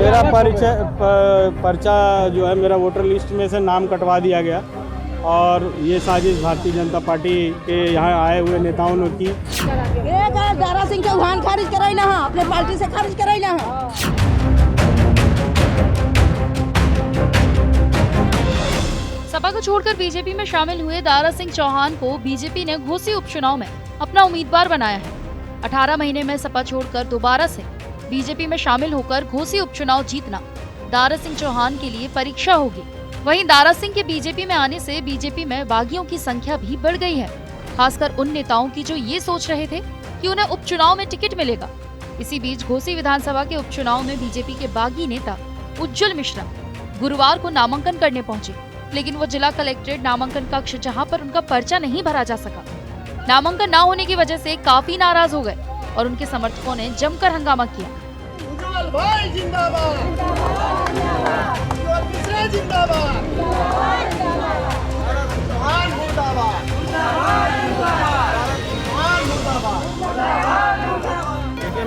मेरा पर्चा जो है मेरा वोटर लिस्ट में से नाम कटवा दिया गया और ये साजिश भारतीय जनता पार्टी के यहाँ आए हुए नेताओं ने की। दारा सिंह चौहान खारिज कराई ना, अपने पार्टी से खारिज कराई ना। सपा को छोड़कर बीजेपी में शामिल हुए दारा सिंह चौहान को बीजेपी ने घोसी उपचुनाव में अपना उम्मीदवार बनाया है। 18 महीने में सपा छोड़कर दोबारा से बीजेपी में शामिल होकर घोसी उपचुनाव जीतना दारा सिंह चौहान के लिए परीक्षा होगी। वहीं दारा सिंह के बीजेपी में आने से बीजेपी में बागियों की संख्या भी बढ़ गई है, खासकर उन नेताओं की जो ये सोच रहे थे कि उन्हें उपचुनाव में टिकट मिलेगा। इसी बीच घोसी विधानसभा के उपचुनाव में बीजेपी के बागी नेता उज्जवल मिश्रा गुरुवार को नामांकन करने पहुंचे, लेकिन वो जिला कलेक्ट्रेट नामांकन कक्ष जहां पर उनका पर्चा नहीं भरा जा सका, नामांकन न होने की वजह से काफी नाराज हो गए और उनके समर्थकों ने जमकर हंगामा किया। उज्जवल भाई जिंदाबाद, उज्जवल मिश्रा जिंदाबाद, चौहान मुर्दाबाद,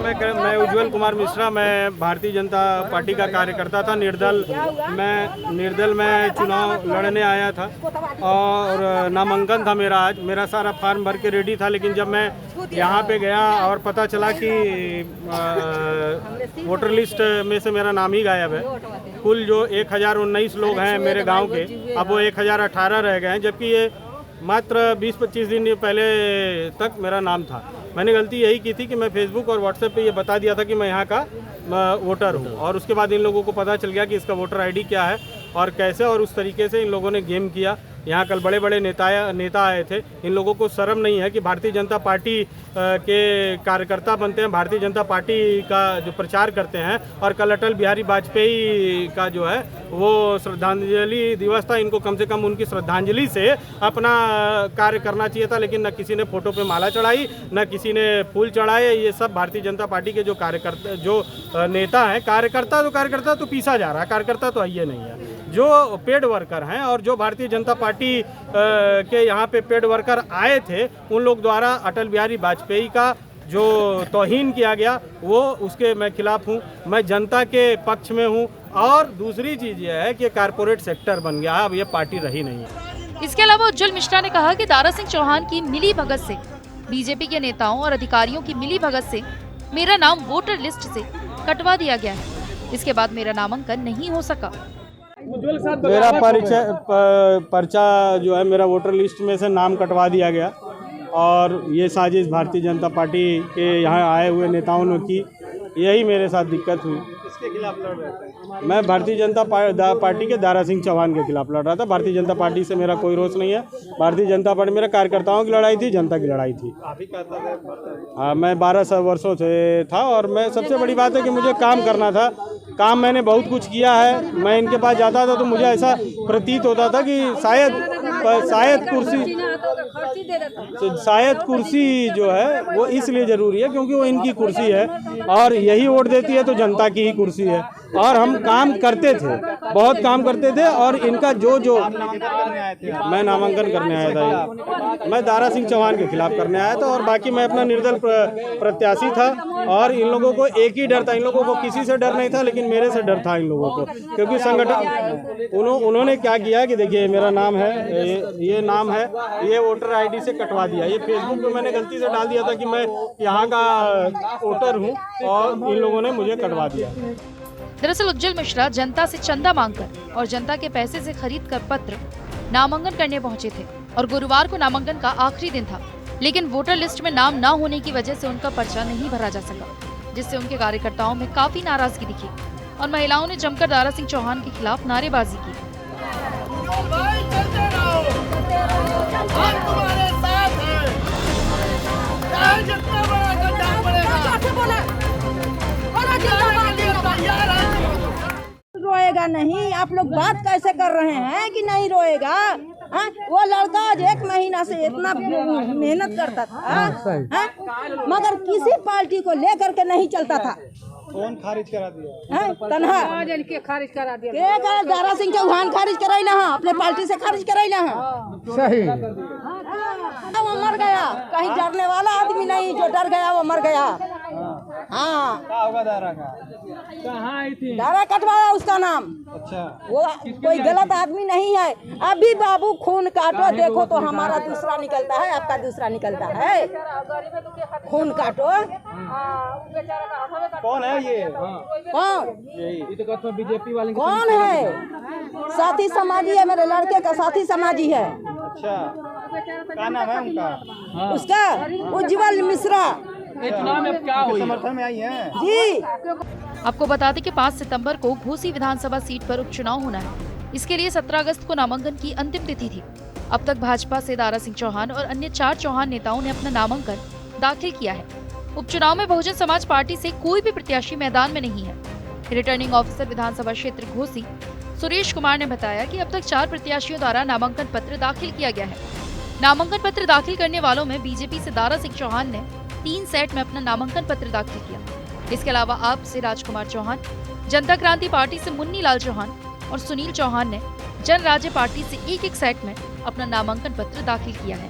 देखिए, मैं उज्जवल कुमार मिश्रा, मैं भारतीय जनता पार्टी का कार्यकर्ता था। निर्दल में चुनाव लड़ने आया था और नामांकन था मेरा। आज मेरा सारा फॉर्म भर के रेडी था, लेकिन जब मैं यहाँ पे गया और पता चला कि वोटर लिस्ट में से मेरा नाम ही गायब है। कुल जो 1019 लोग हैं मेरे गांव के, अब वो 1018 रह गए हैं, जबकि ये मात्र 20-25 दिन पहले तक मेरा नाम था। मैंने गलती यही की थी कि मैं फेसबुक और व्हाट्सएप पे ये बता दिया था कि मैं यहाँ का वोटर हूँ, और उसके बाद इन लोगों को पता चल गया कि इसका वोटर आईडी क्या है और कैसे, और उस तरीके से इन लोगों ने गेम किया। यहाँ कल बड़े बड़े नेता आए थे। इन लोगों को शर्म नहीं है कि भारतीय जनता पार्टी के कार्यकर्ता बनते हैं, भारतीय जनता पार्टी का जो प्रचार करते हैं। और कल अटल बिहारी वाजपेयी का जो है वो श्रद्धांजलि दिवस था, इनको कम से कम उनकी श्रद्धांजलि से अपना कार्य करना चाहिए था, लेकिन न किसी ने फोटो पे माला चढ़ाई, न किसी ने फूल चढ़ाए। ये सब भारतीय जनता पार्टी के जो कार्यकर्ता, जो नेता हैं, कार्यकर्ता तो पीसा जा रहा है, कार्यकर्ता तो आइए नहीं है। जो पेड वर्कर हैं और जो भारतीय जनता पार्टी के यहाँ पे पेड वर्कर आए थे, उन लोग द्वारा अटल बिहारी वाजपेयी का जो तौहीन किया गया, वो उसके मैं खिलाफ हूँ। मैं जनता के पक्ष में हूँ। और दूसरी चीज़ ये है कि कारपोरेट सेक्टर बन गया, अब ये पार्टी रही नहीं है। इसके अलावा उज्जवल मिश्रा ने कहा कि दारा सिंह चौहान की मिली भगत से, बीजेपी के नेताओं और अधिकारियों की मिली भगत से मेरा नाम वोटर लिस्ट से कटवा दिया गया है। इसके बाद मेरा नामांकन नहीं हो सका। मेरा पर्चा जो है मेरा वोटर लिस्ट में से नाम कटवा दिया गया और ये साजिश भारतीय जनता पार्टी के यहाँ आए हुए नेताओं ने की। यही मेरे साथ दिक्कत हुई। किसके खिलाफ लड़ रहे थे? मैं भारतीय जनता पार्टी के दारा सिंह चौहान के खिलाफ लड़ रहा था। भारतीय जनता पार्टी से मेरा कोई रोष नहीं है। भारतीय जनता पार्टी मेरा कार्यकर्ताओं की लड़ाई थी, जनता की लड़ाई थी। आप ही कहता है। हाँ, मैं 12 वर्षों से था और मैं सबसे बड़ी बात है कि मुझे काम करना था। काम मैंने बहुत कुछ किया है। मैं इनके पास जाता था तो मुझे ऐसा प्रतीत होता था कि शायद कुर्सी जो है वो इसलिए ज़रूरी है क्योंकि वो इनकी कुर्सी है और यही वोट देती है, तो जनता की ही कुर्सी है। और हम काम करते थे, बहुत काम करते थे। और इनका जो मैं नामांकन करने आया था, मैं दारा सिंह चौहान के खिलाफ करने आया था और बाकी मैं अपना निर्दल प्रत्याशी था। और इन लोगों को एक ही डर था, इन लोगों को किसी से डर नहीं था, लेकिन मेरे से डर था इन लोगों को, क्योंकि संगठन उन्होंने क्या किया कि देखिए मेरा नाम है, ये नाम है, ये वोटर आईडी से कटवा दिया। ये फेसबुक पे मैंने गलती से डाल दिया था कि मैं यहाँ का वोटर हूँ और इन लोगों ने मुझे कटवा दिया। दरअसल उज्जवल मिश्रा जनता से चंदा मांगकर और जनता के पैसे से खरीदकर पत्र नामांकन करने पहुंचे थे और गुरुवार को नामांकन का आखिरी दिन था, लेकिन वोटर लिस्ट में नाम न होने की वजह से उनका पर्चा नहीं भरा जा सका, जिससे उनके कार्यकर्ताओं में काफी नाराजगी दिखी और महिलाओं ने जमकर दारा सिंह चौहान के खिलाफ नारेबाजी की। रोएगा नहीं, आप लोग बात कैसे कर रहे हैं कि नहीं रोएगा? वो लड़का आज 1 महीना से इतना मेहनत करता था, मगर किसी पार्टी को लेकर के नहीं चलता था। कौन खारिज करा दिया? तनहा खारिज करा दिया। दारा सिंह चौहान खारिज कराई ना, अपने पार्टी से खारिज कराई ना। सही। वो मर गया, कहीं डरने वाला आदमी नहीं, जो डर गया वो मर गया। हाँ, क्या होगा दारा का? कहाँ आई थी? दारा कटवाया उसका नाम। अच्छा, वो कोई गलत आदमी नहीं है। अभी बाबू खून काटो, देखो तो हमारा दूसरा निकलता है, आपका दूसरा निकलता है। खून काटो। कौन है ये? कौन? यही तो कहते हैं बीजेपी वाले। कौन है? साथी समाजी है, मेरे लड़के का साथी समाजी है। अच्छा, क्या नाम है उनका? उसका उज्जवल मिश्रा चुनाव में क्या हुई? समर्थन में आई है जी। आपको बता दें कि 5 सितंबर को घोसी विधानसभा सीट पर उपचुनाव होना है। इसके लिए 17 अगस्त को नामांकन की अंतिम तिथि थी। अब तक भाजपा से दारा सिंह चौहान और अन्य 4 चौहान नेताओं ने अपना नामांकन दाखिल किया है। उपचुनाव में बहुजन समाज पार्टी से कोई भी प्रत्याशी मैदान में नहीं है। रिटर्निंग ऑफिसर विधानसभा क्षेत्र घोसी सुरेश कुमार ने बताया कि अब तक 4 प्रत्याशियों द्वारा नामांकन पत्र दाखिल किया गया है। नामांकन पत्र दाखिल करने वालों में बीजेपी से दारा सिंह चौहान ने 3 सेट में अपना नामांकन पत्र दाखिल किया। इसके अलावा आप से राजकुमार चौहान, जनता क्रांति पार्टी से मुन्नी लाल चौहान और सुनील चौहान ने जन राज्य पार्टी से एक सेट में अपना नामांकन पत्र दाखिल किया है।